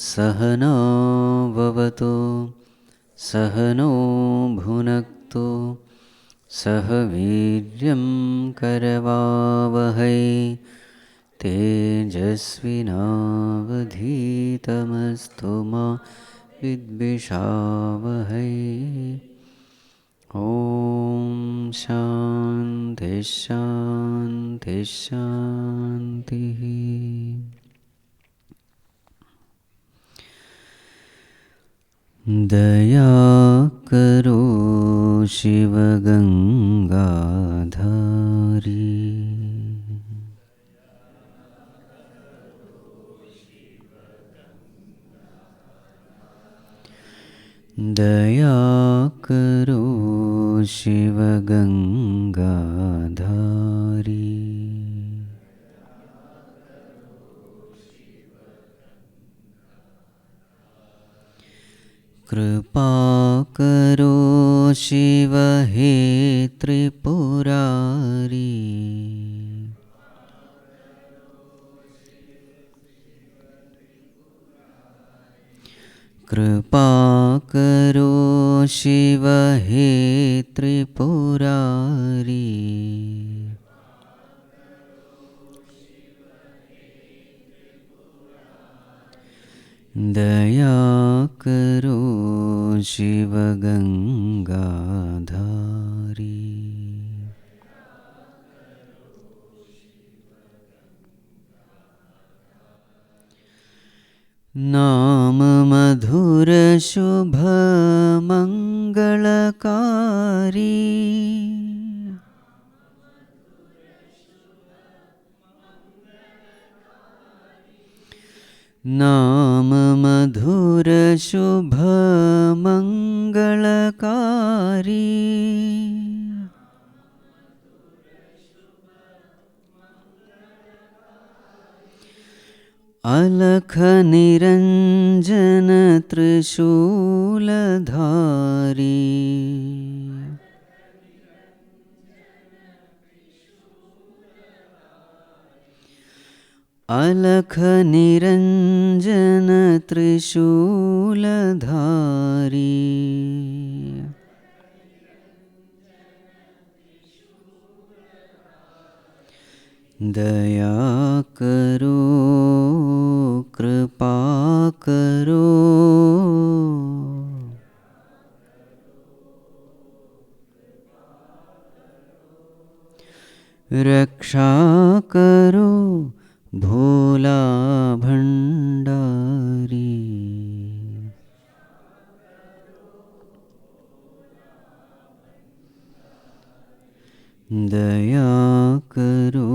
सहना भवतु सहनो भुनक्तु सह वीर्यं करवावहै तेजस्विनावधीतमस्तु मा विद्विषावहै। ॐ शान्ति शान्ति शान्तिः। दया करो शिव गंगाधारी, दया करो शिव गंगाधारी, कृपा करो शिव हे त्रिपुरारी, कृपा करो शिव हे त्रिपुरारी, दया करो शिव गंगाधारी। नाम मधुर शुभ मंगलकारी, नाम मधुर शुभ मंगलकारी, अलख निरंजन त्रिशूलधारी, अलख निरंजन त्रिशूलधारी, दया करो कृपा करो, रक्षा करो भोला भंडारी, दया करो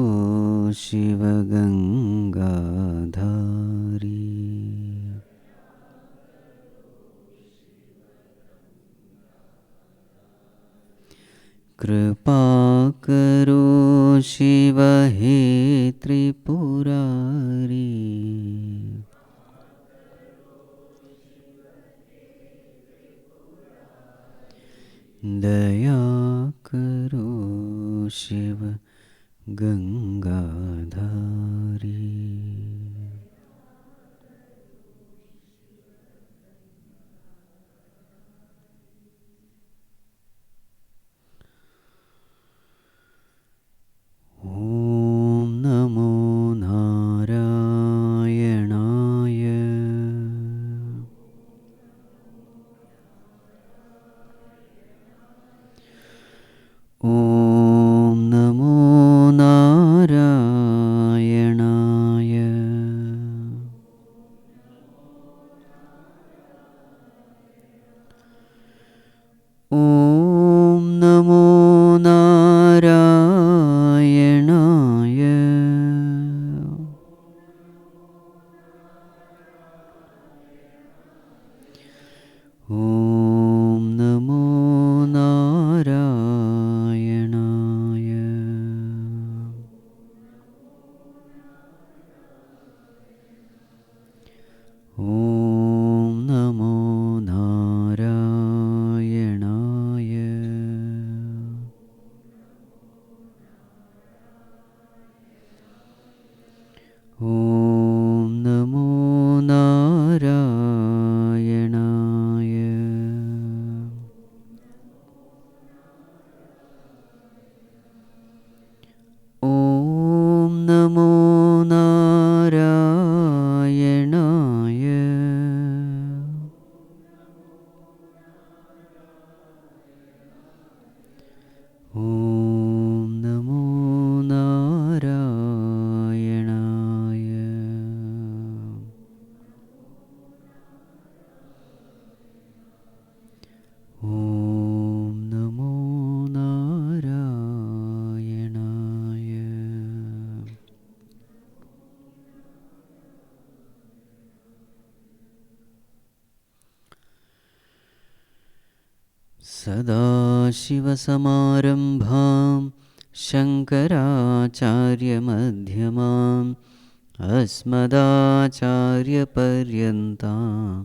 शिव गंगाधारी, कृपा करो शिव हे त्रिपुरारी, दया करो शिव गंगाधारी। ॐ नमो नारायणाय। ॐ नमो नारायणाय। ॐ नमो नारायणाय। ॐ नमो नारायणाय। ॐ नमो नारायणाय। ॐ नमो नारायणाय। ॐ नमो नारायणाय। सदाशिवसमारम्भां शङ्कराचार्यमध्यमाम् अस्मदाचार्यपर्यन्तां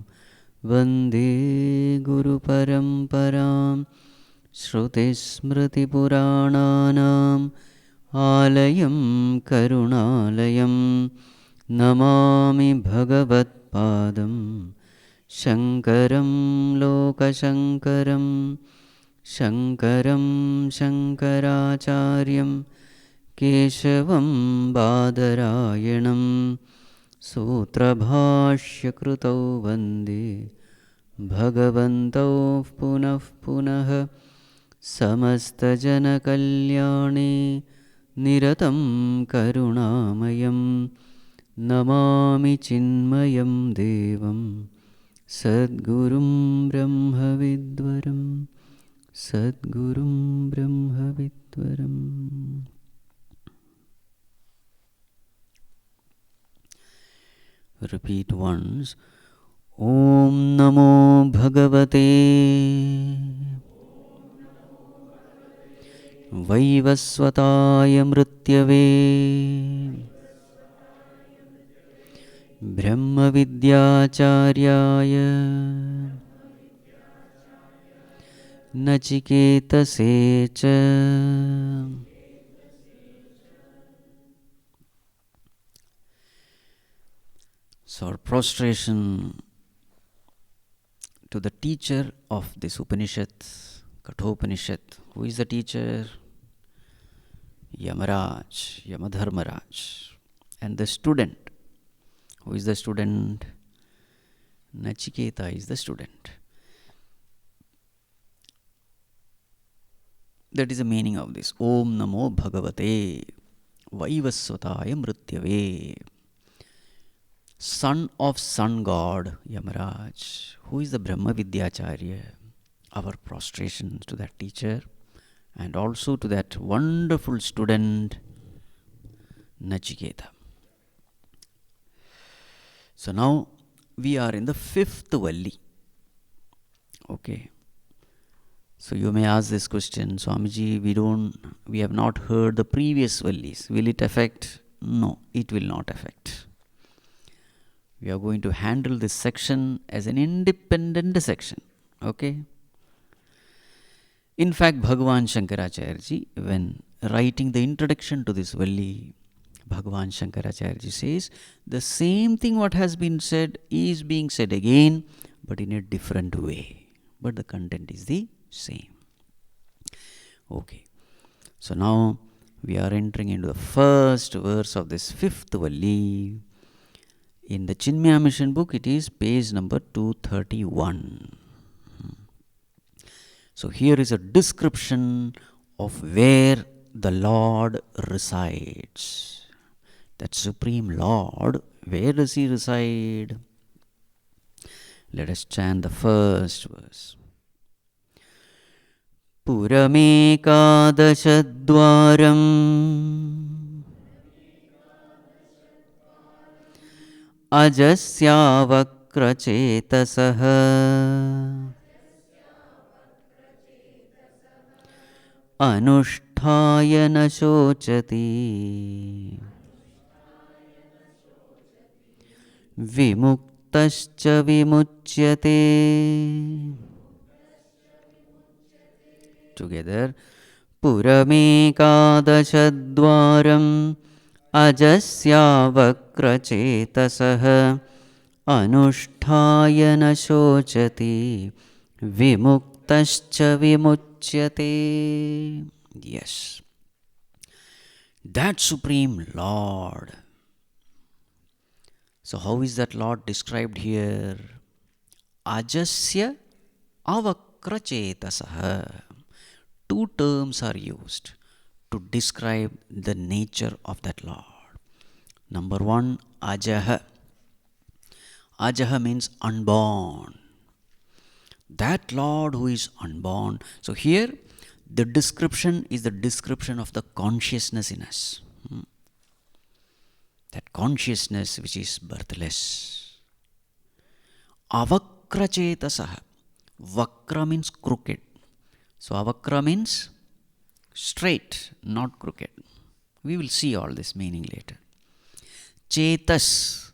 वन्दे गुरुपरम्परां। श्रुतिस्मृतिपुराणानाम् आलयं करुणालयं नमामि भगवत्पादं शङ्करं लोकशङ्करं। शङ्करं शङ्कराचार्यं केशवं बादरायणं सूत्रभाष्यकृतौ वन्दे भगवन्तौ पुनः पुनः। समस्तजनकल्याणे निरतं करुणामयं नमामि चिन्मयं देवं सद्गुरुं ब्रह्मविद्वरं। सद्गुरुं ब्रह्मविद्वरम्। Repeat once. ॐ नमो भगवते वैवस्वताय मृत्यवे ब्रह्मविद्याचार्याय नचिकेतसे च। So our prostration to the teacher of this Upanishad, Kathopanishad. Who is the teacher? Yamaraj, Yamadharmaraj. And the student. Who is the student? Nachiketa is the student. That is the meaning of this. Om Namo Bhagavate Vaivasvataya Mrityave. Son of Sun God, Yamaraj. Who is the Brahma Vidyacharya? Our prostration to that teacher and also to that wonderful student, Nachiketa. So now we are in the 5th Valli. Okay. So you may ask this question, Swamiji, we have not heard the previous Vallis. Will it affect? No, it will not affect. We are going to handle this section as an independent section. Okay. In fact, Bhagavan Shankaracharya, when writing the introduction to this Valli, Bhagavan Shankaracharya says, the same thing what has been said is being said again, but in a different way. But the content is the same. Okay. So now we are entering into the first verse of this 5th Valli. In the Chinmaya Mission book, it is page number 231. So here is a description of where the Lord resides. That Supreme Lord, where does He reside? Let us chant the first verse. Puramekadashadwaram Ajasya Vakrachetasah अनुष्ठाय न शोचति विमुक्तश्च विमुच्यते. Together. पुरमेकादशद्वारम् अजस्यावक्रचेतसः अनुष्ठाय न शोचति विमुक्तश्च विमुच्यते. Yes, that Supreme Lord. So how is that Lord described here? Ajasya avakrachetasah. Two terms are used to describe the nature of that Lord. Number one, Ajaha. Ajaha means unborn. That Lord who is unborn. So here, the description is the description of the consciousness in us. That consciousness which is birthless. Avakrachetasah. Vakra means crooked. So avakra means straight, not crooked. We will see all this meaning later. Chetas.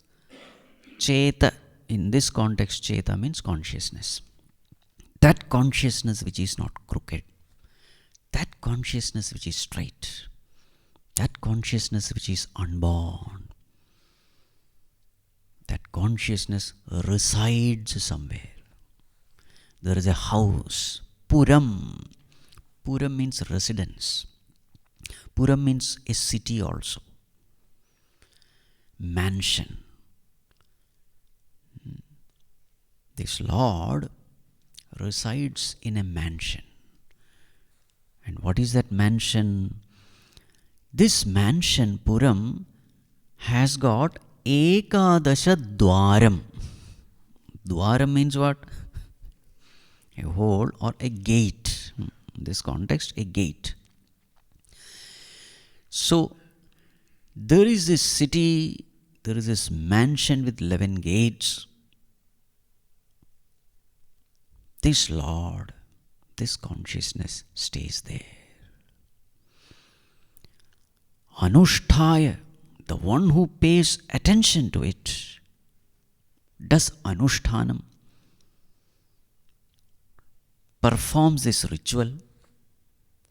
Cheta. In this context, cheta means consciousness. That consciousness which is not crooked. That consciousness which is straight. That consciousness which is unborn. That consciousness resides somewhere. There is a house. Puram. Puram means residence. Puram means a city also. Mansion. This Lord resides in a mansion. And what is that mansion? This mansion, Puram, has got Ekadasha Dwaram. Dwaram means what? A hole or a gate. In this context, a gate. So, there is this city, there is this mansion with 11 gates. This Lord, this consciousness stays there. Anushtaya, the one who pays attention to it, does anushtanam, performs this ritual.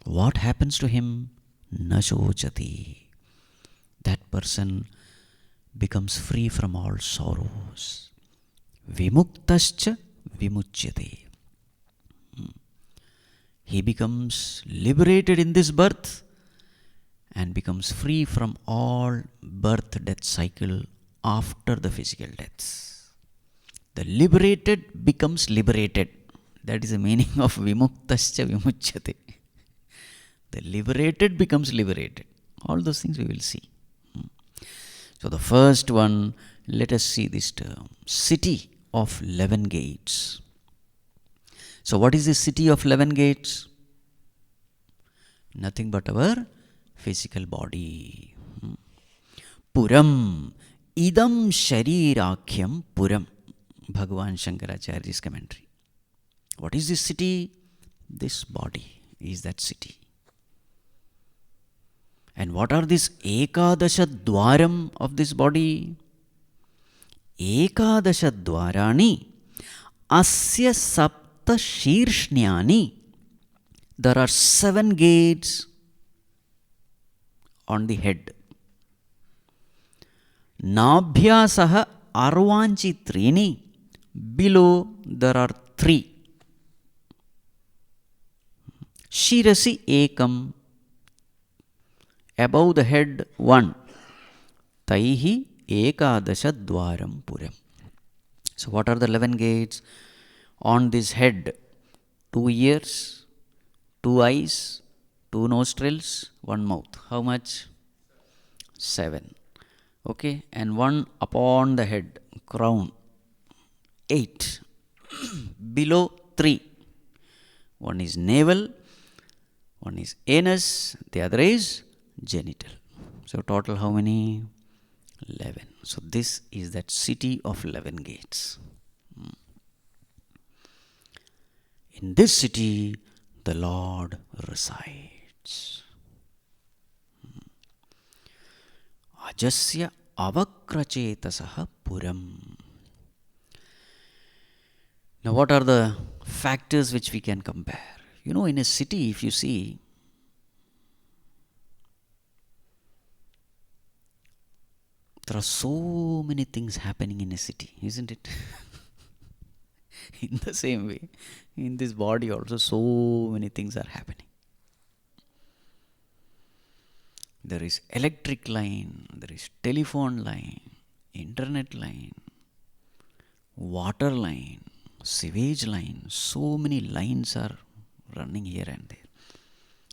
What happens to him? Nashochati. That person becomes free from all sorrows. Vimuktascha vimuchyate. He becomes liberated in this birth and becomes free from all birth-death cycle after the physical deaths. The liberated becomes liberated. That is the meaning of vimuktascha vimuchyate. The liberated becomes liberated. All those things we will see. So the first one, let us see this term. City of 11 gates. So what is the city of 11 gates? Nothing but our physical body. Puram. Idam sharirākhyam puram. Bhagavan Shankaracharya's commentary. What is this city? This body is that city. And what are these Ekadasha Dwaram of this body? Ekadasha Dwarani Asya Sapta Shirshnyani. There are 7 gates on the head. Nabhyasaha Arvanchi Trini. Below there are 3. Shirasi Ekam. Above the head 1. Taihi Ekadasha Dwaram Puram. So what are the 11 gates? On this head, 2 ears, 2 eyes, 2 nostrils, 1 mouth. How much? 7. Okay, and 1 upon the head, crown, 8. Below 3. One is navel, one is anus, the other is genital. So total how many? 11. So this is that city of 11 gates. In this city, the Lord resides. thoughts. Ajasya avakrachetasaha puram. Now, what are the factors which we can compare? In a city, if you see, there are so many things happening in a city, isn't it? In the same way, in this body also, so many things are happening. There is electric line, there is telephone line, internet line, water line, sewage line. So many lines are running here and there.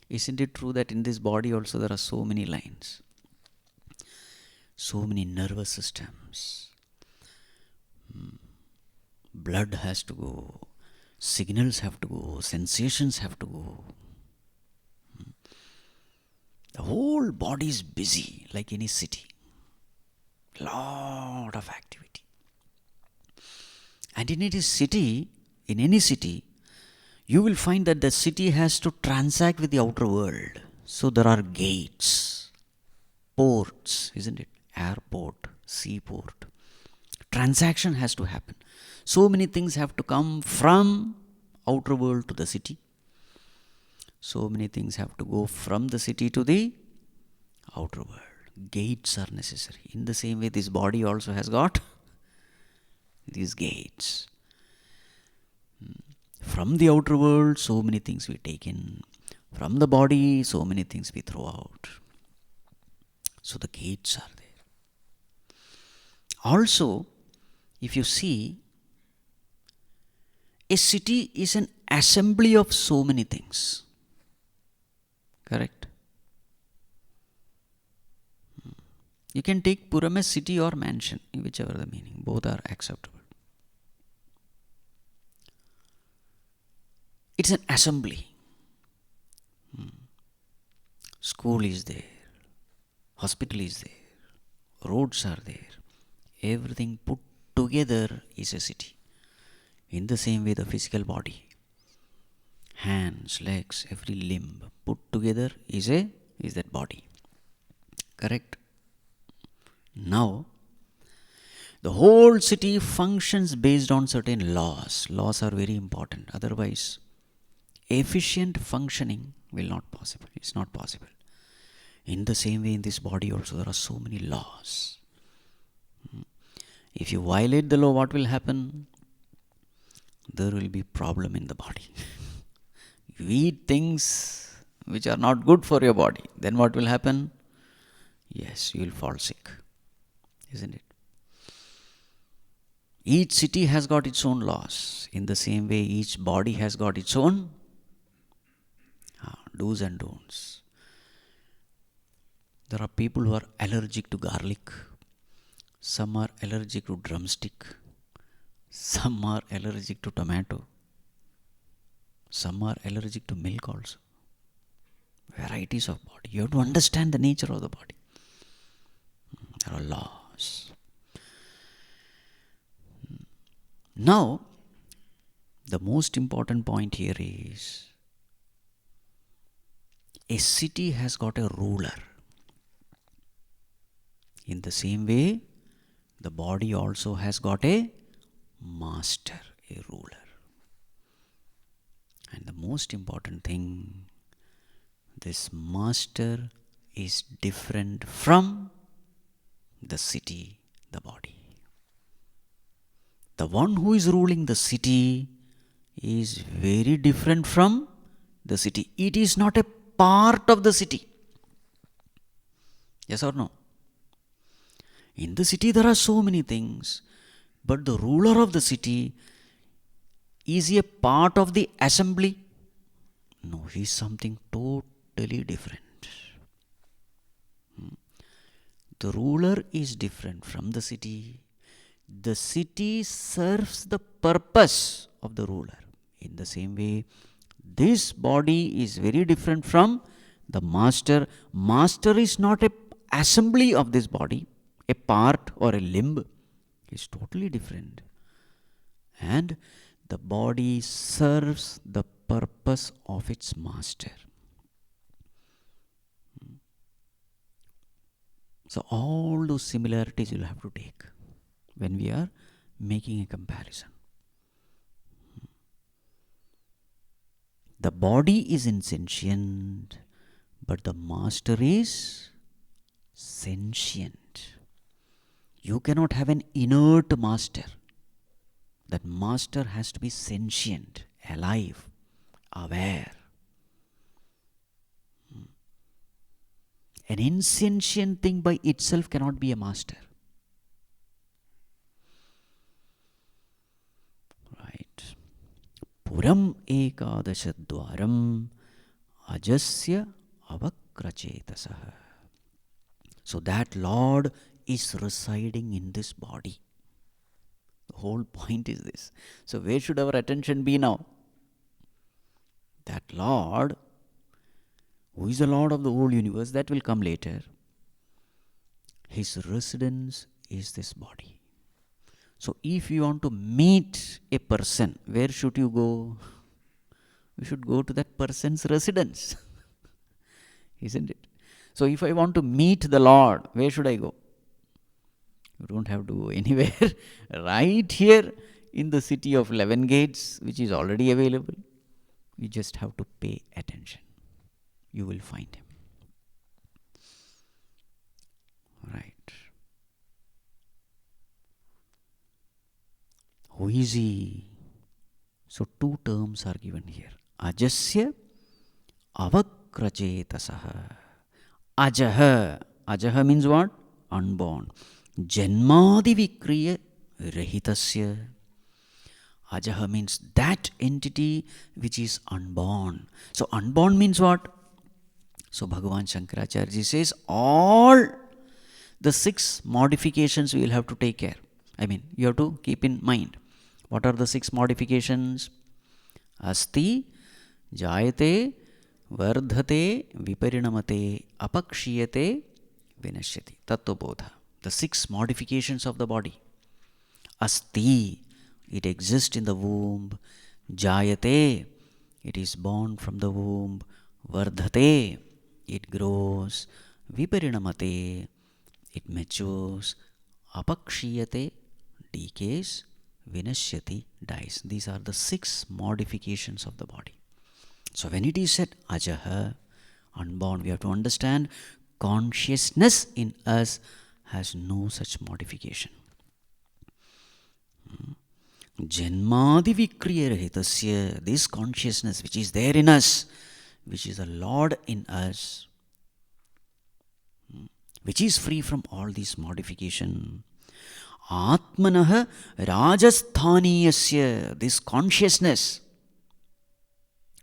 Isn't it true that in this body also there are so many lines? So many nervous systems. Blood has to go, signals have to go, sensations have to go. The whole body is busy like any city. Lot of activity. And in any city, you will find that the city has to transact with the outer world. So there are gates, ports, isn't it? Airport, seaport. Transaction has to happen. So many things have to come from outer world to the city. So many things have to go from the city to the outer world. Gates are necessary. In the same way, this body also has got these gates. From the outer world, so many things we take in. From the body, so many things we throw out. So the gates are there. Also, if you see, a city is an assembly of so many things. Correct? You can take Puram as city or mansion, whichever the meaning. Both are acceptable. It's an assembly. School is there. Hospital is there. Roads are there. Everything put together is a city. In the same way, the physical body, hands, legs, every limb put together is that body. Correct? Now, the whole city functions based on certain laws. Laws are very important. Otherwise, efficient functioning will not possible. It's not possible. In the same way, in this body also, there are so many laws. If you violate the law, what will happen? There will be problem in the body. You eat things which are not good for your body. Then what will happen? Yes, you will fall sick. Isn't it? Each city has got its own laws. In the same way, each body has got its own do's and don'ts. There are people who are allergic to garlic. Some are allergic to drumstick. Some are allergic to tomato. Some are allergic to milk also. Varieties of body. You have to understand the nature of the body. There are laws. Now, the most important point here is a city has got a ruler. In the same way, the body also has got a master, a ruler. And the most important thing, this master is different from the city, the body. The one who is ruling the city is very different from the city. It is not a part of the city. Yes or no? In the city there are so many things, but the ruler of the city, is he a part of the assembly? No, he is something totally different. The ruler is different from the city. The city serves the purpose of the ruler. In the same way, this body is very different from the master. Master is not an assembly of this body, a part or a limb. It's totally different. And the body serves the purpose of its master. So all those similarities you'll have to take when we are making a comparison. The body is insentient, but the master is sentient. You cannot have an inert master. That master has to be sentient, alive, aware. An insentient thing by itself cannot be a master. Right. Puram ekadashadwaram ajasya avakrachetasah. So that Lord is residing in this body. The whole point is this. So where should our attention be now? That Lord, who is the Lord of the whole universe, that will come later. His residence is this body. So if you want to meet a person, where should you go? You should go to that person's residence. Isn't it? So if I want to meet the Lord, where should I go? You don't have to go anywhere. Right here in the city of 11 gates, which is already available. You just have to pay attention. You will find him. Right. Who is he? So two terms are given here. Ajasya avakrachetasah. Ajaha. Ajaha means what? Unborn. Janmadi vikriya rahitasya. Ajaha means that entity which is unborn. So unborn means what? So Bhagavan Shankaracharya says all the 6 modifications we will have to take care. I mean, you have to keep in mind. What are the 6 modifications? Asti, jayate, vardhate, viparinamate, apakshiyate, vinashyati. Tattvabodha. The 6 modifications of the body. Asti, it exists in the womb. Jayate, it is born from the womb. Vardhate, it grows. Viparinamate, it matures. Apakshiyate, decays. Vinashyati, dies. These are the 6 modifications of the body. So when it is said ajaha, unborn, we have to understand consciousness in us has no such modification. Janmadi vikriya rahitasya, this consciousness which is there in us, which is the Lord in us, which is free from all these modification. Atmanah rajasthaniyasya, this consciousness.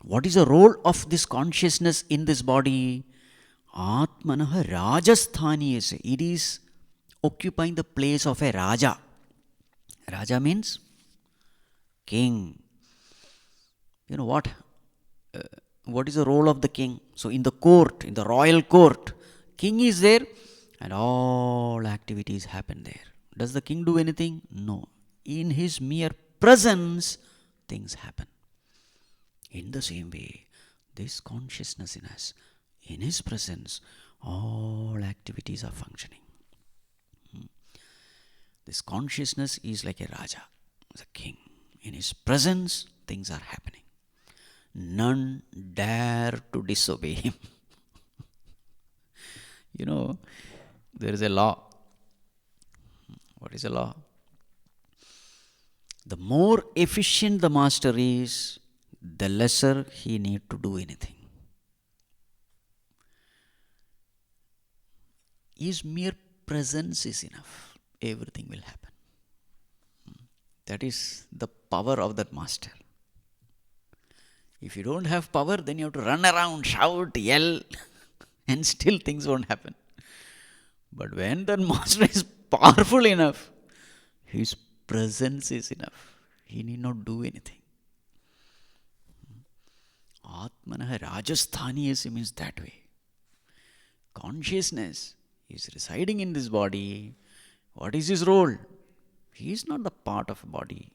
What is the role of this consciousness in this body? Atmanah rajasthaniyasya, it is occupying the place of a Raja. Raja means king. You know what? What is the role of the king? So in the court, in the royal court, king is there and all activities happen there. Does the king do anything? No. In his mere presence, things happen. In the same way, this consciousness in us, in his presence, all activities are functioning. This consciousness is like a Raja, a king. In his presence, things are happening. None dare to disobey him. You know, there is a law. What is the law? The more efficient the master is, the lesser he need to do anything. His mere presence is enough. Everything will happen. That is the power of that master. If you don't have power, then you have to run around, shout, yell, and still things won't happen. But when that master is powerful enough, his presence is enough. He need not do anything. Atmanah Rajasthaniyasya means that way. Consciousness is residing in this body. What is his role? He is not the part of a body.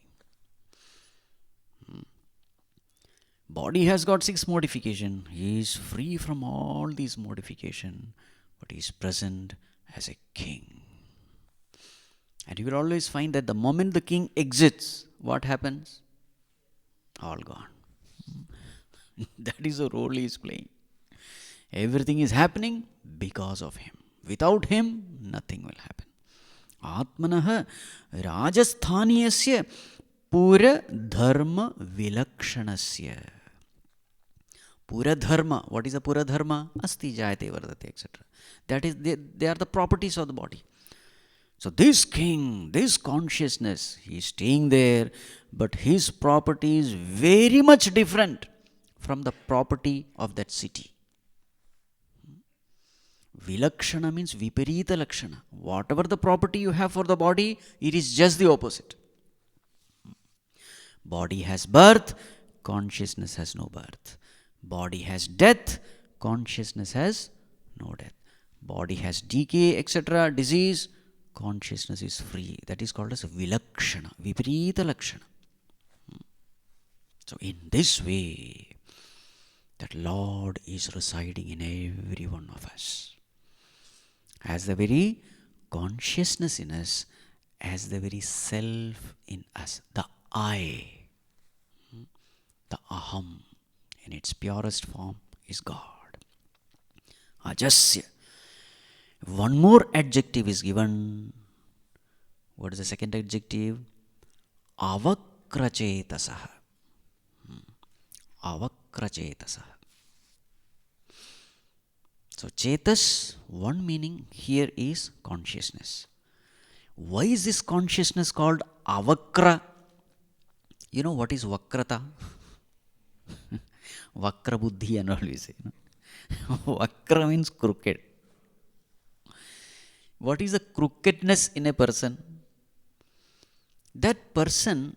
Body has got 6 modifications. He is free from all these modifications, but he is present as a king. And you will always find that the moment the king exits, what happens? All gone. That is the role he is playing. Everything is happening because of him. Without him, nothing will happen. Atmanah Rajasthaniyasya Pura Dharma Vilakshanasya. Pura Dharma. What is a Pura Dharma? Asti Jayate Vardate, etc. That is, they are the properties of the body. So this king, this consciousness, he is staying there, but his property is very much different from the property of that city. Vilakshana means viparita lakshana. Whatever the property you have for the body, it is just the opposite. Body has birth, consciousness has no birth. Body has death, consciousness has no death. Body has decay, etc., disease, consciousness is free. That is called as vilakshana, viparita lakshana. So in this way, that Lord is residing in every one of us. As the very consciousness in us, as the very self in us, the I, the aham, in its purest form, is God. Ajasya. One more adjective is given. What is the second adjective? Avakrachetasaha. Avakrachetasaha. So chetas, one meaning here is consciousness. Why is this consciousness called avakra? You know what is vakrata? Vakra buddhi and all we say. Vakra means crooked. What is the crookedness in a person? That person,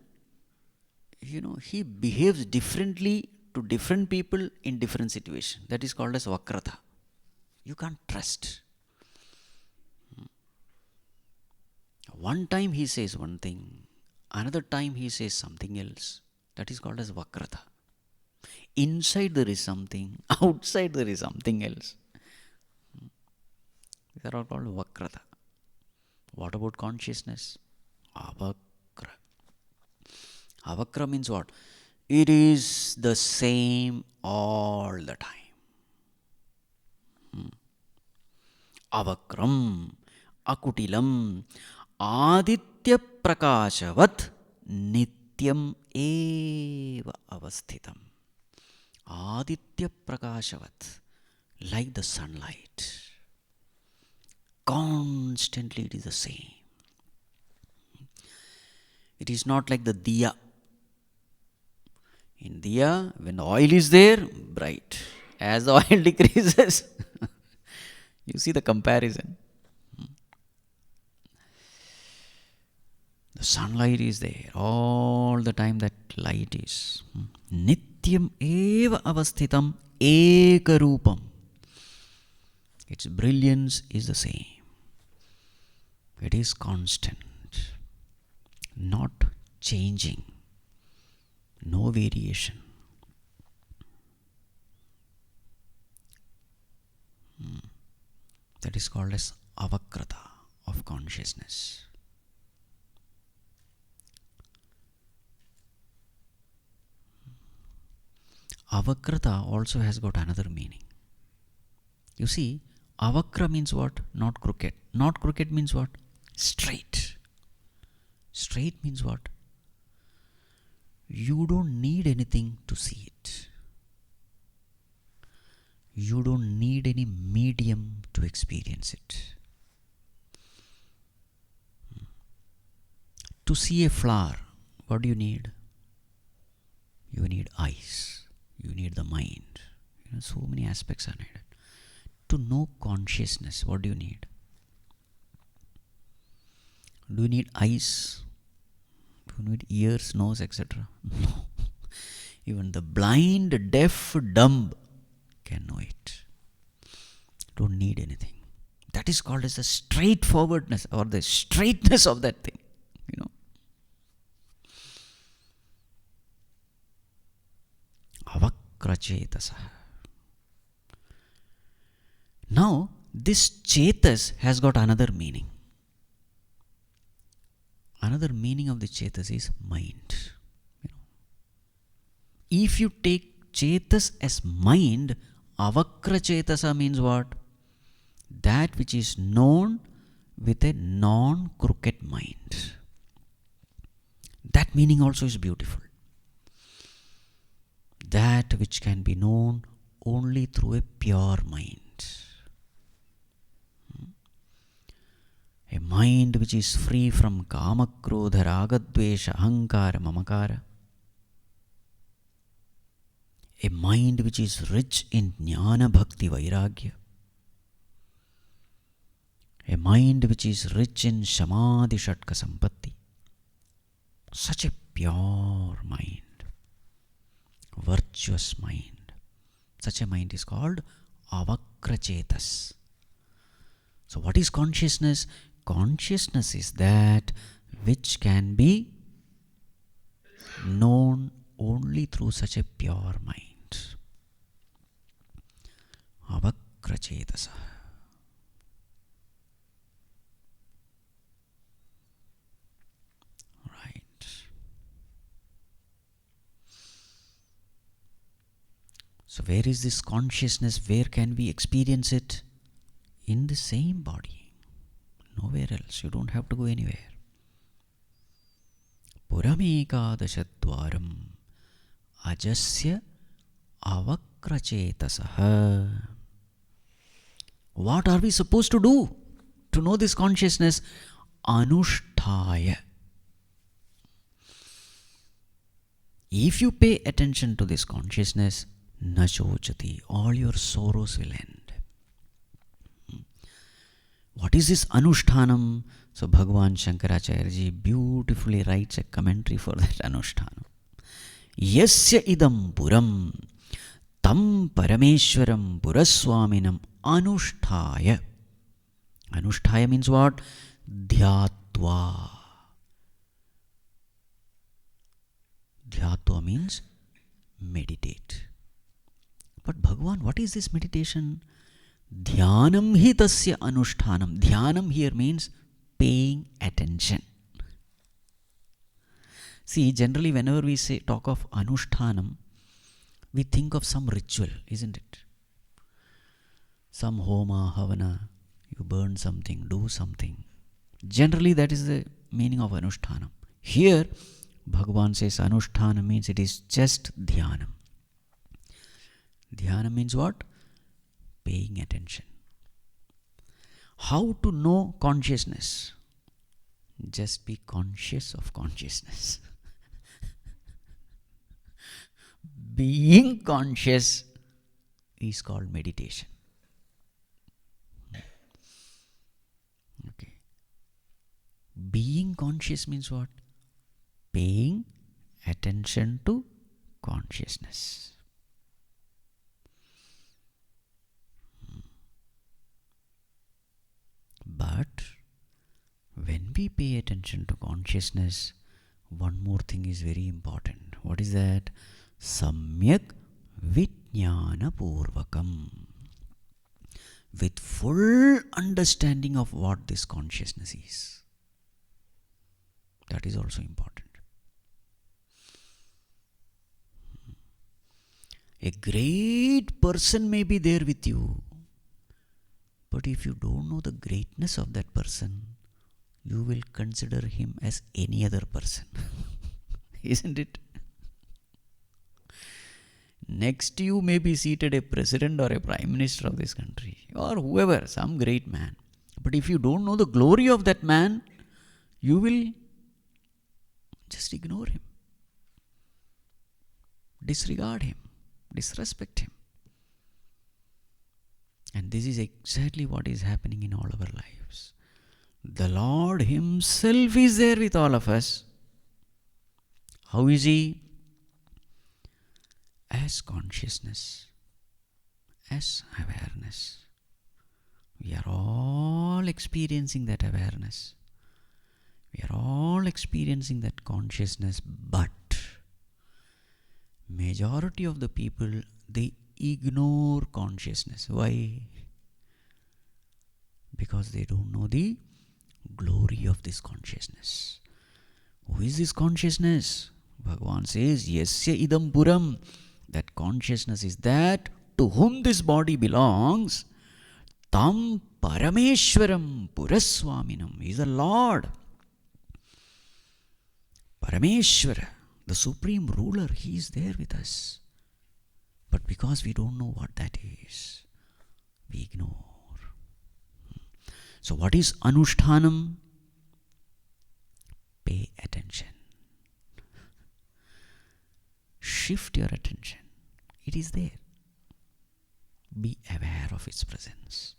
he behaves differently to different people in different situations. That is called as vakrata. You can't trust. One time he says one thing, another time he says something else. That is called as vakrata. Inside there is something, outside there is something else. These are all called vakrata. What about consciousness? Avakra. Avakra means what? It is the same all the time. Avakram, akutilam, aditya prakashavat, nityam eva avasthitam. Aditya prakashavat, like the sunlight. Constantly it is the same. It is not like the diya. In diya, when the oil is there, bright. As the oil decreases, you see the comparison. The sunlight is there. All the time that light is. Nityam eva avasthitam ekarupam. Its brilliance is the same. It is constant. Not changing. No variation. That is called as avakrata of consciousness. Avakrata also has got another meaning. You see, avakra means what? Not crooked. Not crooked means what? Straight. Straight means what? You don't need anything to see it. You don't need any medium to experience it. To see a flower, what do you need? You need eyes. You need the mind. So many aspects are needed. To know consciousness, what do you need? Do you need eyes? Do you need ears, nose, etc.? No. Even the blind, deaf, dumb can know it. Don't need anything. That is called as the straightforwardness or the straightness of that thing. Avakrachetasaha. Now, this chetas has got another meaning. Another meaning of the chetas is mind. If you take chetas as mind, avakra chetasa means what? That which is known with a non-crooked mind. That meaning also is beautiful. That which can be known only through a pure mind. A mind which is free from kama, krodha, raga, dvesha, ahankara, mamakara. A mind which is rich in jnana, bhakti, vairagya. A mind which is rich in samadhi, shatka, sampatti. Such a pure mind, virtuous mind. Such a mind is called avakrachetas. So what is consciousness? Consciousness is that which can be known only through such a pure mind. Avakrachetasa. Right. So where is this consciousness? Where can we experience it? In the same body. Nowhere else. You don't have to go anywhere. Puramekadashadvaram ajasya avakrachetasaha. What are we supposed to do to know this consciousness? Anushtaya. If you pay attention to this consciousness, nachochati, all your sorrows will end. What is this anushtanam? So Bhagavan Shankaracharya beautifully writes a commentary for that anushtanam. Yasya idam puram tam parameshwaram puraswaminam anushtaya. Anushtaya means what? Dhyatva. Dhyatva means meditate. But Bhagavan, what is this meditation? Dhyanam hi tasya anushtanam. Dhyanam here means paying attention. See, generally whenever we talk of anushtanam, we think of some ritual, isn't it? Some homa, havana, you burn something, do something. Generally that is the meaning of anushtanam. Here, Bhagavan says anushtanam means it is just dhyanam. Dhyanam means what? Paying attention. How to know consciousness? Just be conscious of consciousness. Being conscious is called meditation. Okay. Being conscious means what? Paying attention to consciousness. But when we pay attention to consciousness, one more thing is very important. What is that? Samyak vijnana purvakam. With full understanding of what this consciousness is. That is also important. A great person may be there with you. But if you don't know the greatness of that person, you will consider him as any other person. Isn't it? Next to you may be seated a president or a prime minister of this country, or whoever, some great man. But if you don't know the glory of that man, you will just ignore him, disregard him, disrespect him. And this is exactly what is happening in all our lives. The Lord Himself is there with all of us. How is He? As consciousness, as awareness. We are all experiencing that awareness. We are all experiencing that consciousness, but majority of the people, they ignore consciousness. Why? Because they don't know the glory of this consciousness. Who is this consciousness? Bhagavan says, Yasya idam puram. That consciousness is that to whom this body belongs. Tam Parameshwaram Puraswaminam. He is the Lord. Parameshwara, the supreme ruler, he is there with us. But because we don't know what that is, we ignore. So what is Anushtanam? Pay attention. Shift your attention. It is there. Be aware of its presence.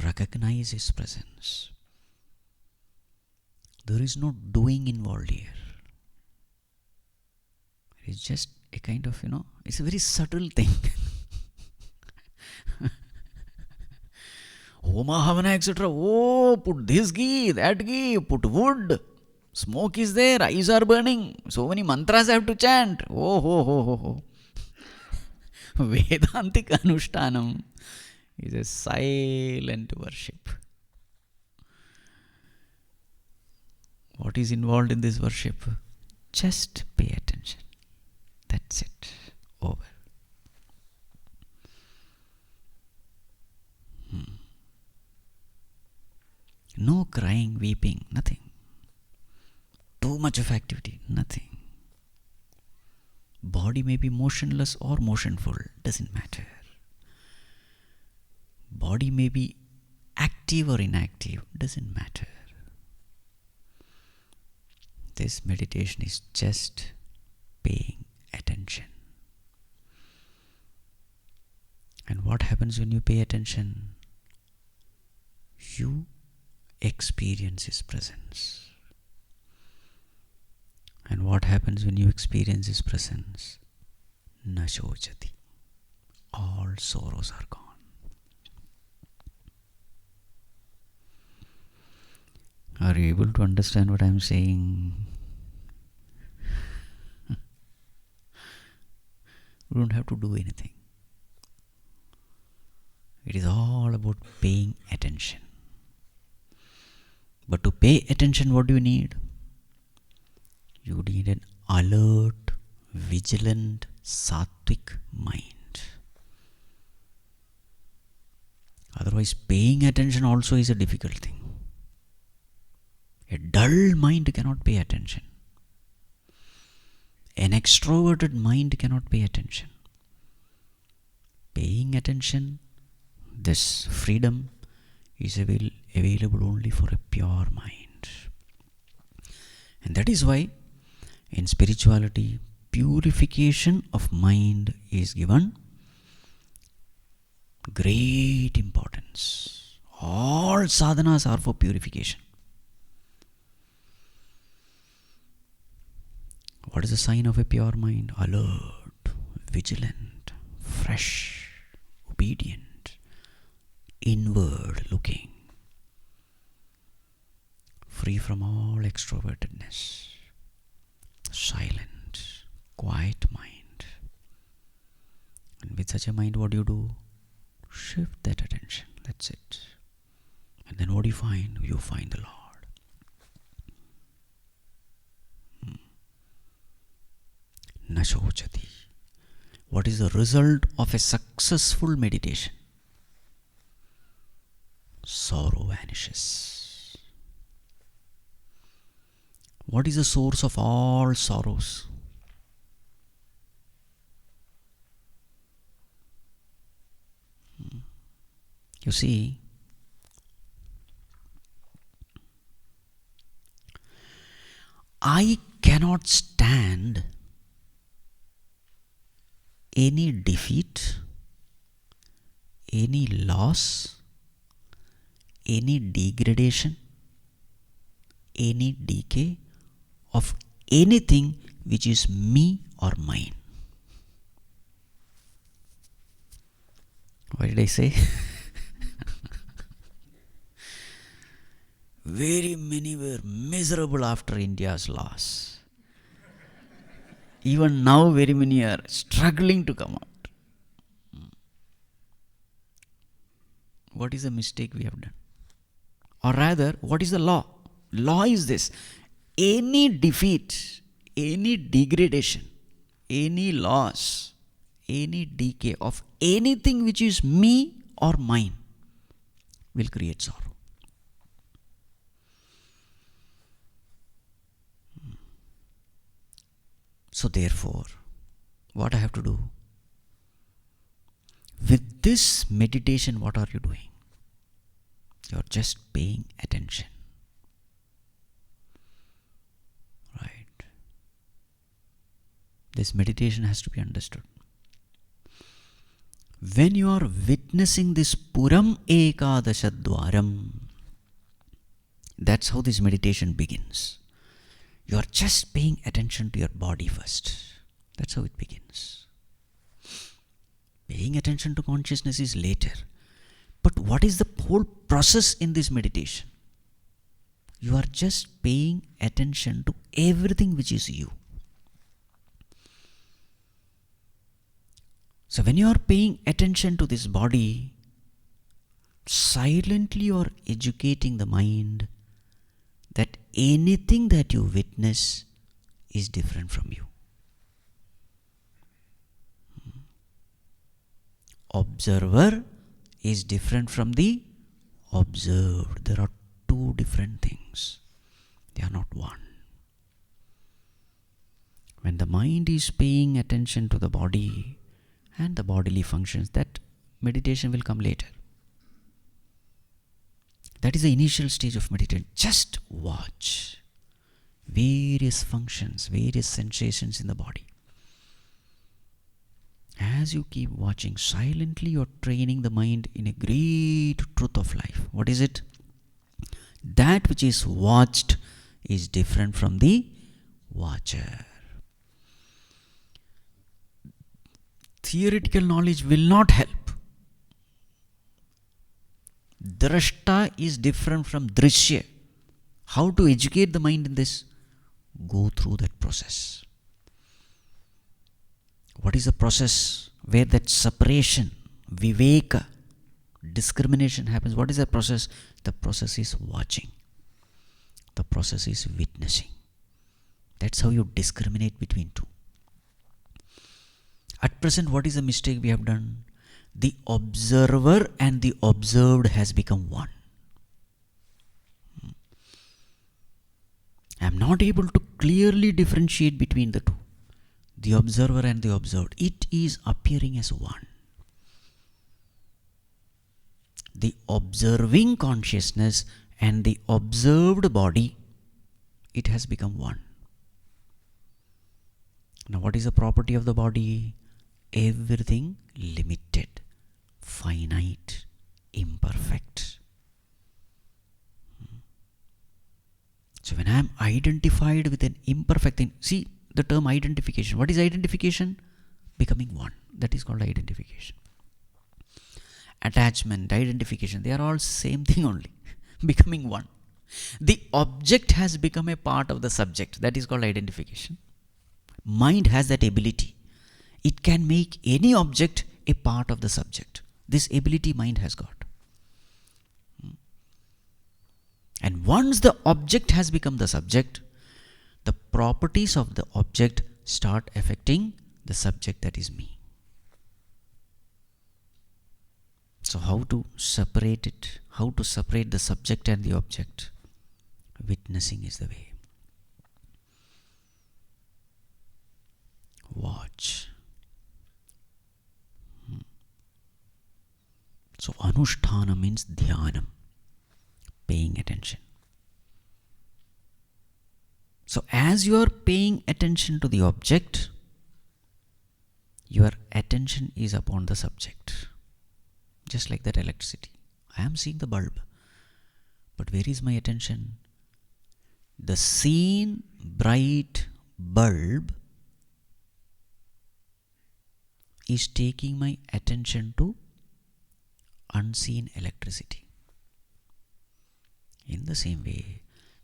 Recognize its presence. There is no doing involved here. It is just a kind of, it's a very subtle thing. Homa, Havana, etc. Oh, put this ghee, that ghee, put wood. Smoke is there, eyes are burning. So many mantras I have to chant. Oh, ho, ho, ho, ho. Vedantic Anushtanam is a silent worship. What is involved in this worship? Just pay attention. That's it. Over. No crying, weeping, nothing. Too much of activity, nothing. Body may be motionless or motionful, doesn't matter. Body may be active or inactive, doesn't matter. This meditation is just paying attention. And what happens when you pay attention? You experience His presence. And what happens when you experience His presence? Na shochati. All sorrows are gone. Are you able to understand what I am saying? You don't have to do anything. It is all about paying attention. But to pay attention, what do you need? You need an alert, vigilant, sattvic mind. Otherwise, paying attention also is a difficult thing. A dull mind cannot pay attention. An extroverted mind cannot pay attention. Paying attention, this freedom is available only for a pure mind. And that is why in spirituality, purification of mind is given great importance. All sadhanas are for purification. What is the sign of a pure mind? Alert, vigilant, fresh, obedient, inward looking, free from all extrovertedness, silent, quiet mind. And with such a mind, what do you do? Shift that attention. That's it. And then what do you find? You find the Lord. Na shochati. What is the result of a successful meditation? Sorrow vanishes. What is the source of all sorrows? You see, I cannot stand any defeat, any loss, any degradation, any decay of anything which is me or mine. What did I say? Very many were miserable after India's loss. Even now, very many are struggling to come out. what is the mistake we have done? Or rather, what is the law? Law is this: any defeat, any degradation, any loss, any decay of anything which is me or mine will create sorrow. So therefore, what I have to do? With this meditation, what are you doing? You are just paying attention. Right? This meditation has to be understood. When you are witnessing this Puram Ekadashadwaram, that's how this meditation begins. You are just paying attention to your body first. That's how it begins. Paying attention to consciousness is later. But what is the whole process in this meditation? You are just paying attention to everything which is you. So when you are paying attention to this body, silently you are educating the mind that anything that you witness is different from you. Observer is different from the observed. There are two different things. They are not one. When the mind is paying attention to the body and the bodily functions, that meditation will come later. That is the initial stage of meditation. Just watch various functions, various sensations in the body. As you keep watching silently, you are training the mind in a great truth of life. What is it? That which is watched is different from the watcher. Theoretical knowledge will not help. Drashta is different from drishya. How to educate the mind in this? Go through that process. What is the process where that separation, viveka, discrimination happens? What is the process? The process is watching. The process is witnessing. That's how you discriminate between two. At present, what is the mistake we have done? The observer and the observed has become one. I am not able to clearly differentiate between the two. The observer and the observed. It is appearing as one. The observing consciousness and the observed body, it has become one. Now what is the property of the body? Everything limited, finite, imperfect. So when I am identified with an imperfect thing, see the term identification. What is identification? Becoming one. That is called identification. Attachment, identification, they are all same thing only. Becoming one. The object has become a part of the subject. That is called identification. Mind has that ability. It can make any object a part of the subject. This ability mind has got. And once the object has become the subject, the properties of the object start affecting the subject, that is me. So how to separate it? How to separate the subject and the object? Witnessing is the way. Watch. So anusthana means dhyanam, paying attention. So as you are paying attention to the object, your attention is upon the subject. Just like that electricity. I am seeing the bulb. But where is my attention? The seen bright bulb is taking my attention to unseen electricity. In the same way,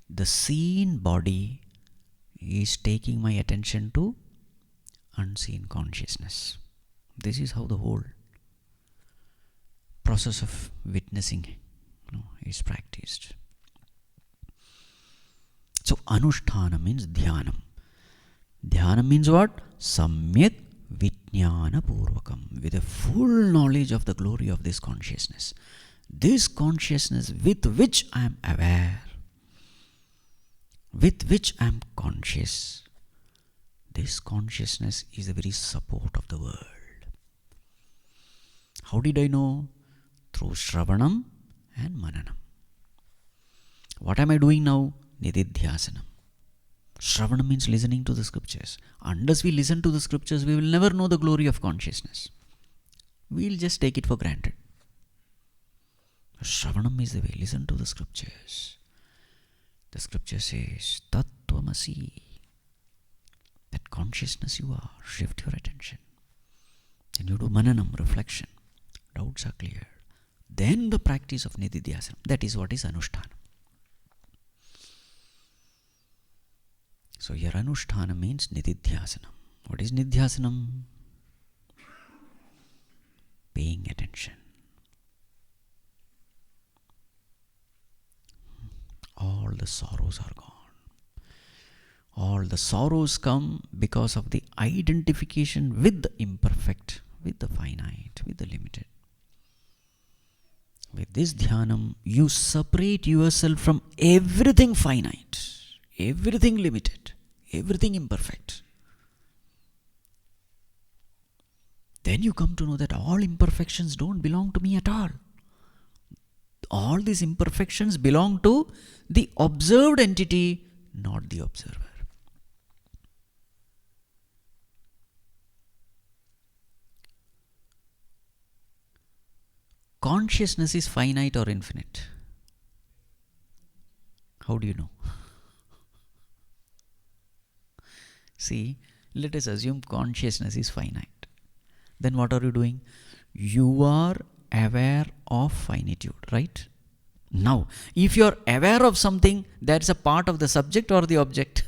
the seen body is taking my attention to unseen consciousness. This is how the whole process of witnessing is practiced. So Anushtana means Dhyanam. Dhyanam means what? Samyak Vijnana Purvakam, with a full knowledge of the glory of this consciousness. This consciousness with which I am aware, with which I am conscious, this consciousness is the very support of the world. How did I know? Through Shravanam and Mananam. What am I doing now? Nididhyasanam. Shravanam means listening to the scriptures. Unless we listen to the scriptures, we will never know the glory of consciousness. We will just take it for granted. Shravanam is the way. Listen to the scriptures. The scripture says, Tattvamasi. That consciousness you are. Shift your attention. Then you do Mananam, reflection. Doubts are cleared. Then the practice of Nididhyasanam. That is what is Anushtana. So here Anushtana means Nididhyasanam. What is Nididhyasanam? Paying attention. All the sorrows are gone. All the sorrows come because of the identification with the imperfect, with the finite, with the limited. With this dhyanam, you separate yourself from everything finite, everything limited, everything imperfect. Then you come to know that all imperfections don't belong to me at all. All these imperfections belong to the observed entity, not the observer. Consciousness is finite or infinite? How do you know? See, let us assume consciousness is finite. Then what are you doing? You are aware of finitude, right? Now, if you are aware of something, that's a part of the subject or the object?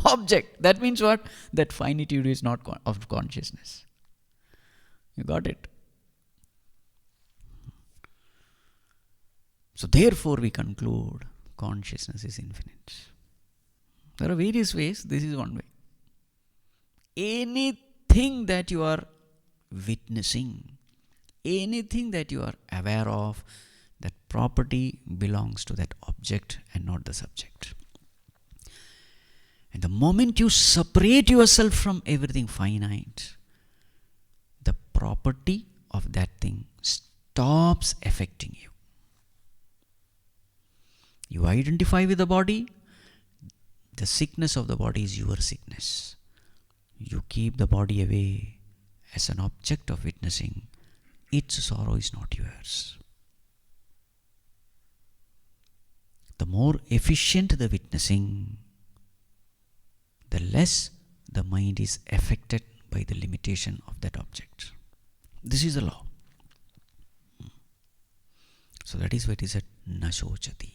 Object. That means what? That finitude is not of consciousness. You got it? So therefore we conclude consciousness is infinite. There are various ways. This is one way. Anything that you are witnessing, anything that you are aware of, that property belongs to that object and not the subject. And the moment you separate yourself from everything finite, the property of that thing stops affecting you. You identify with the body, the sickness of the body is your sickness. You keep the body away as an object of witnessing. Its sorrow is not yours. The more efficient the witnessing, the less the mind is affected by the limitation of that object. This is the law. So that is why it is said, Nashochati.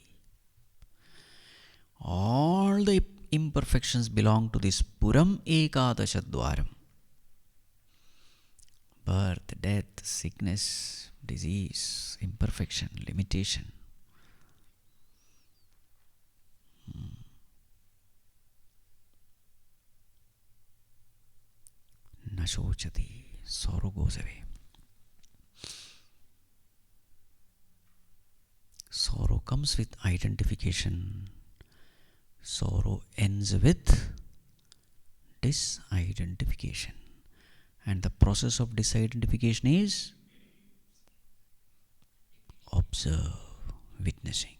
All the imperfections belong to this Puram Ekadashadwaram. Birth, death, sickness, disease, imperfection, limitation. Nashochati. Sorrow goes away. Sorrow comes with identification. Sorrow ends with disidentification. And the process of disidentification is observe, witnessing.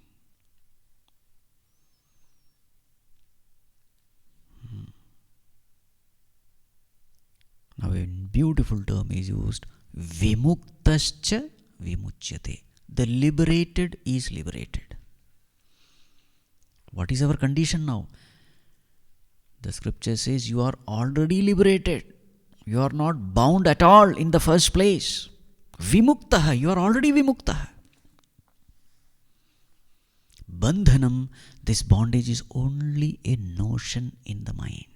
Now a beautiful term is used, Vimuktascha Vimuchyate. The liberated is liberated. What is our condition now? The scripture says you are already liberated. You are not bound at all in the first place. Vimuktaha, you are already Vimuktaha. Bandhanam, this bondage is only a notion in the mind.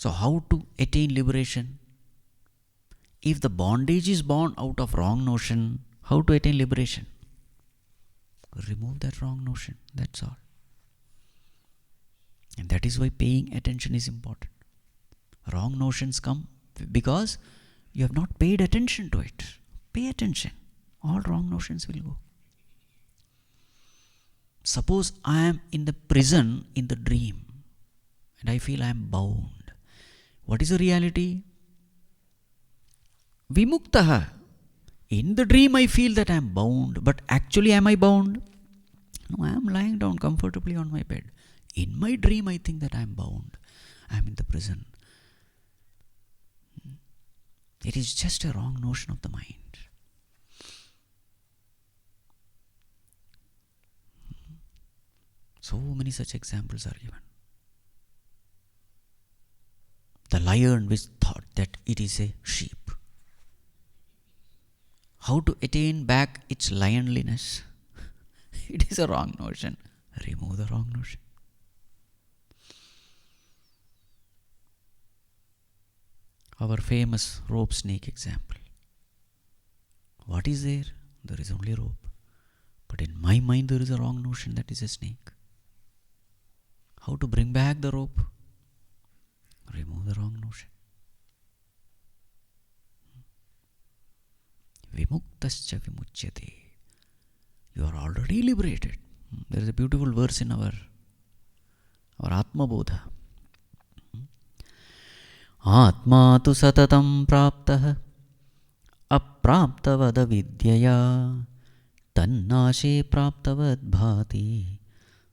So how to attain liberation? If the bondage is born out of wrong notion, how to attain liberation? Remove that wrong notion, that's all. And that is why paying attention is important. Wrong notions come because you have not paid attention to it. Pay attention. All wrong notions will go. Suppose I am in the prison in the dream and I feel I am bound. What is the reality? Vimuktaha. In the dream I feel that I am bound, but actually am I bound? No, I am lying down comfortably on my bed. In my dream I think that I am bound. I am in the prison. It is just a wrong notion of the mind. So many such examples are given. The lion which thought that it is a sheep. How to attain back its lionliness? It is a wrong notion. Remove the wrong notion. Our famous rope snake example. What is there? There is only rope. But in my mind there is a wrong notion that is a snake. How to bring back the rope? Remove the wrong notion. Vimuktascha vimuchyate. You are already liberated. There is a beautiful verse in our Atma Bodha. Atma tu satatam praptah apraptavada vidyaya tannashe praptavad bhati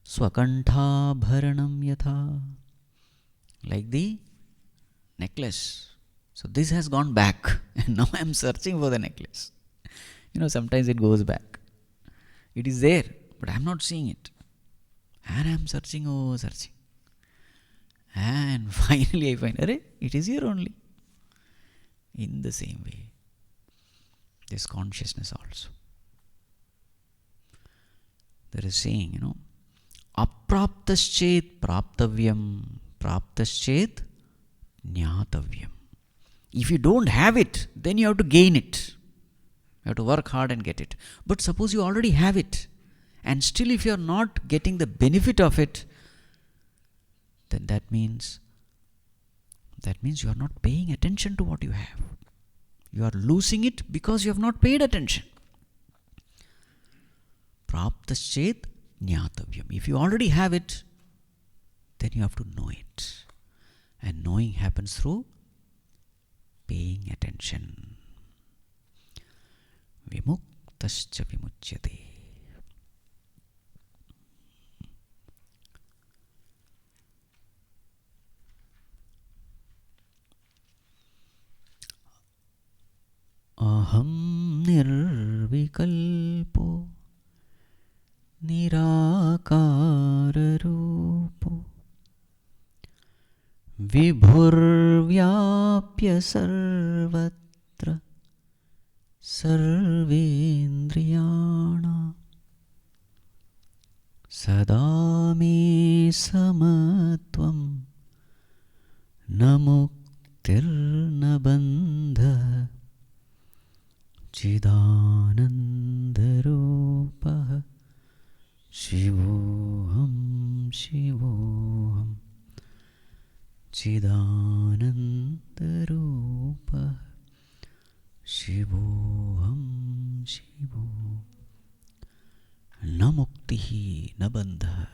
swakanthabharanam yatha. Like the necklace. So this has gone back and now I am searching for the necklace. Sometimes it goes back. It is there, but I am not seeing it. And I am searching, searching. And finally I find, it is here only. In the same way, this consciousness also. There is saying, apraptaschet praptavyam, praptaschet jnatavyam. If you don't have it, then you have to gain it. You have to work hard and get it. But suppose you already have it, and still if you are not getting the benefit of it, then that means you are not paying attention to what you have. You are losing it because you have not paid attention. Praptaschet jnatavyam. If you already have it, then you have to know it. And knowing happens through paying attention. Vimuktascha vimuchyate. Aham nirvikalpo nirakararupo vibhurvyapya sarvatra sarvendriyana sada me samatvam namuktirna bandha Chidanandarupah Shivoham Shivoham Chidanandarupah Shivoham Shivoham Na muktihi na bandha.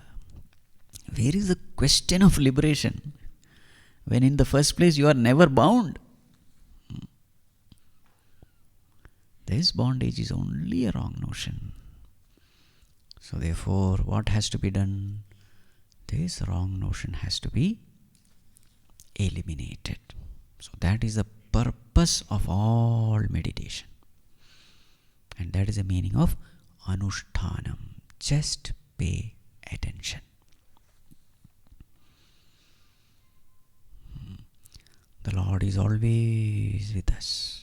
Where is the question of liberation when in the first place you are never bound? This bondage is only a wrong notion. So therefore, what has to be done? This wrong notion has to be eliminated. So that is the purpose of all meditation. And that is the meaning of anushtanam. Just pay attention. The Lord is always with us,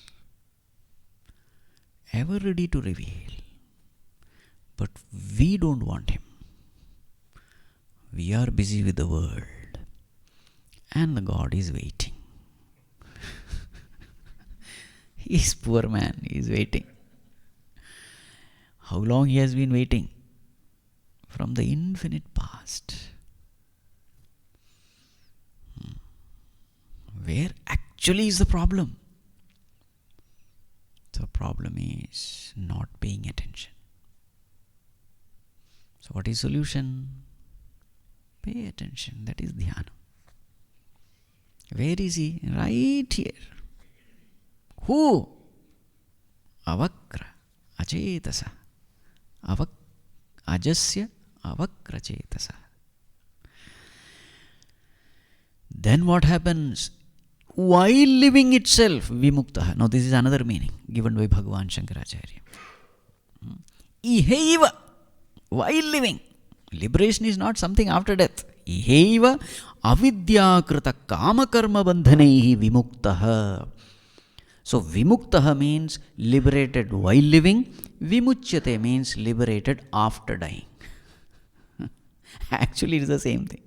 ever ready to reveal. But we don't want Him. We are busy with the world. And the God is waiting. He's poor man, he is waiting. How long he has been waiting? From the infinite past. Where actually is the problem? The problem is not paying attention. So what is solution? Pay attention. That is dhyana. Where is he? Right here. Who? Avakra achetasa. Ajasya avakra chetasa. Then what happens? While living itself, vimuktaha. Now this is another meaning given by Bhagavan Shankaracharya. Ihaiva. While living. Liberation is not something after death. Ihaiva avidyakrita kamakarma bandhanaihi vimuktaha. So vimuktaha means liberated while living. Vimuchyate means liberated after dying. Actually it is the same thing.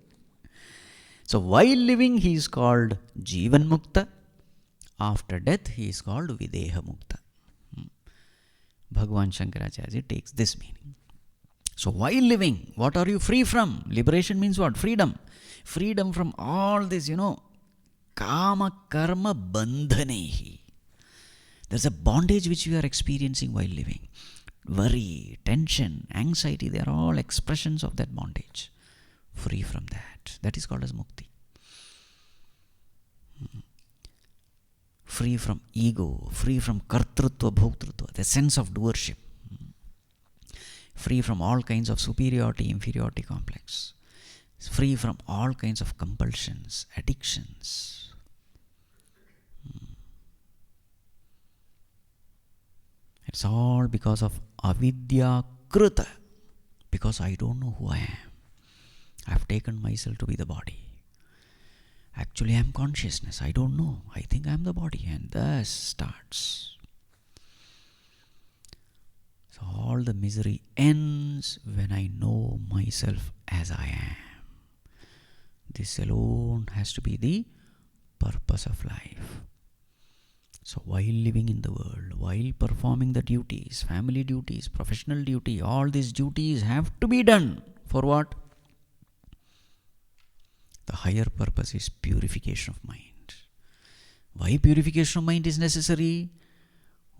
So while living he is called Jivan Mukta. After death he is called Videha Mukta. Bhagavan Shankaracharya takes this meaning. So while living, what are you free from? Liberation means what? Freedom. Freedom from all this, kama karma bandhanehi. There's a bondage which we are experiencing while living. Worry, tension, anxiety, they are all expressions of that bondage. Free from that. That is called as mukti. Free from ego, free from kartrutva, bhoktrutva, the sense of doership. Free from all kinds of superiority, inferiority complex. Free from all kinds of compulsions, addictions. It's all because of avidya krita. Because I don't know who I am. I've taken myself to be the body. Actually, I am consciousness. I don't know. I think I am the body. And thus starts. So all the misery ends when I know myself as I am. This alone has to be the purpose of life. So while living in the world, while performing the duties, family duties, professional duty, all these duties have to be done. For what? The higher purpose is purification of mind. Why purification of mind is necessary?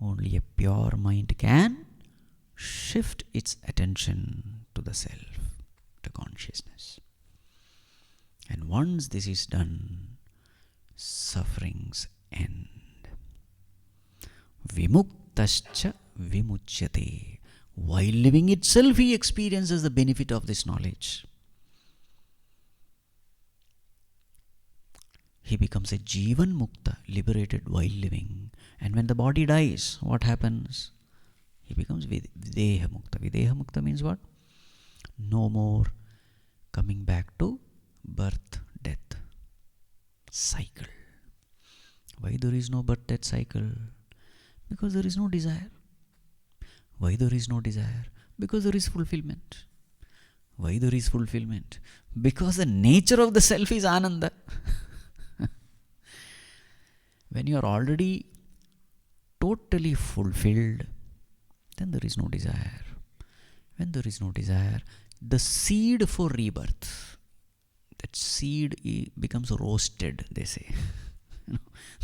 Only a pure mind can shift its attention to the self, to consciousness. And once this is done, sufferings end. Vimuktascha vimuchyate. While living itself, he experiences the benefit of this knowledge. He becomes a Jivan Mukta, liberated while living. And when the body dies, what happens? He becomes Videha Mukta. Videha Mukta means what? No more coming back to birth, death cycle. Why there is no birth, death cycle? Because there is no desire. Why there is no desire? Because there is fulfillment. Why there is fulfillment? Because the nature of the self is Ananda. When you are already totally fulfilled, then there is no desire. When there is no desire, the seed for rebirth, that seed becomes roasted, they say.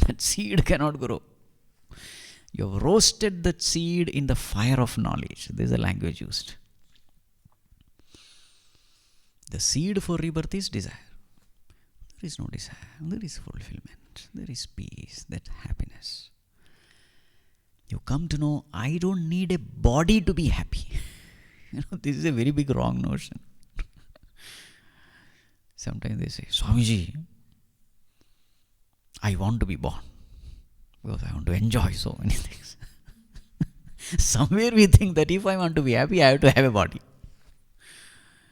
That seed cannot grow. You have roasted that seed in the fire of knowledge. This is the language used. The seed for rebirth is desire. There is no desire. There is fulfillment. There is peace, that happiness. You come to know, I don't need a body to be happy. This is a very big wrong notion. Sometimes they say, Swamiji, I want to be born because I want to enjoy so many things. Somewhere we think that if I want to be happy, I have to have a body.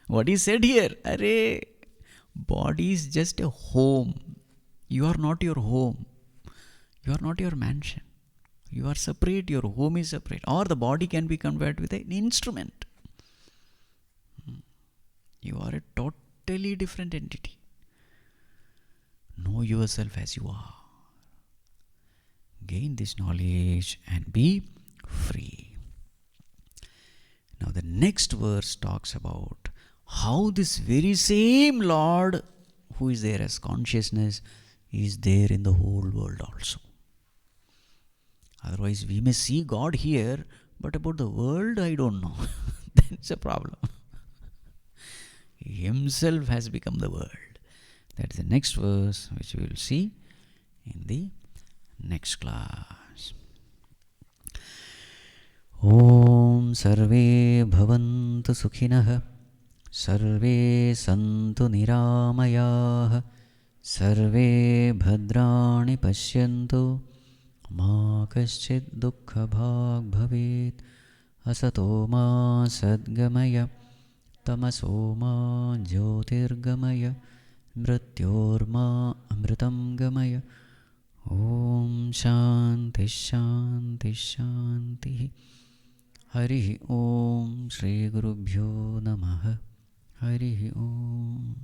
What is said here? Arey, body is just a home. You are not your home. You are not your mansion. You are separate, your home is separate. Or the body can be converted with an instrument. You are a totally different entity. Know yourself as you are. Gain this knowledge and be free. Now the next verse talks about how this very same Lord who is there as consciousness is there in the whole world also. Otherwise we may see God here, but about the world I don't know. That's a problem. Himself has become the world. That's the next verse which we will see in the next class. Om Sarve Bhavantu Sukhinah Sarve Santu Niramayah Sarve Bhadrani Pashyantu Ma Kaschid Dukkha Bhag Bhavet Asato Ma Sadgamaya Tamaso Ma Jyotirgamaya Mrityorma Amritam Gamaya. Om Shanti Shanti Shanti. Harihi Om Shri Gurubhyo Namaha. Harihi Om.